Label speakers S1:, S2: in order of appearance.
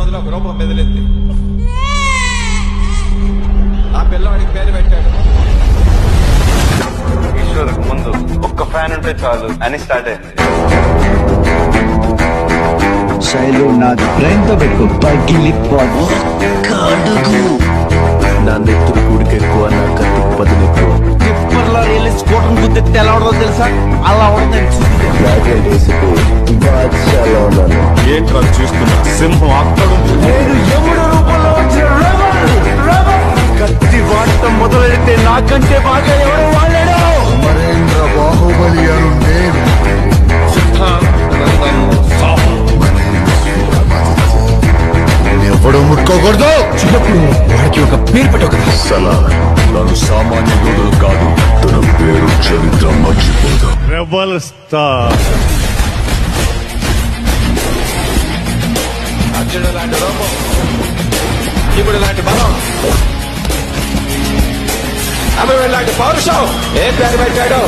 S1: రోజున ఒక రూపం మెదిలింది. ఆ పిల్లవాడికి పేరు పెట్టాడు.
S2: ఈశ్వరుకు ముందు ఒక్క ఫ్యాన్ ఉంటే చాలు అని స్టార్ట్ అయింది.
S3: శైలు నా బ్రెయిన్ తో పెట్టుకో పగిలిపోదు.
S4: నా నెత్తురు కూడికి ఎక్కువ, నా కత్తికి పదులు ఎక్కువ.
S3: టిప్పర్లో వెళ్ళి స్కూటర్ గుద్దితే ఎలా ఉండదో తెలుసా? అలా ఉండదని చూస్తే
S4: ఏంట్రా చూస్తున్నా? సింహం అక్కడుంది.
S3: నేను యముడు రూపంలో వచ్చిన కత్తి వాడటం మొదలెడితే నాకంటే బాగా ఎవరు వాడాడు?
S5: అమరేంద్ర బాహుబలి అను నేను ఎవడో ముట్టుకోకూడదు.
S3: చిన్నప్పుడు వాడికి ఒక పేరు పెట్టు కదా.
S4: తను సామాన్య యోధుడు కాదు, తన పేరు చరిత్ర మర్చిపోదు. Rebel star.
S1: అర్జునుడు లాంటి రూపం, శివుడు లాంటి బలం, అమరుడు లాంటి పౌరుషం. ఏ పేరు పెట్టాడు?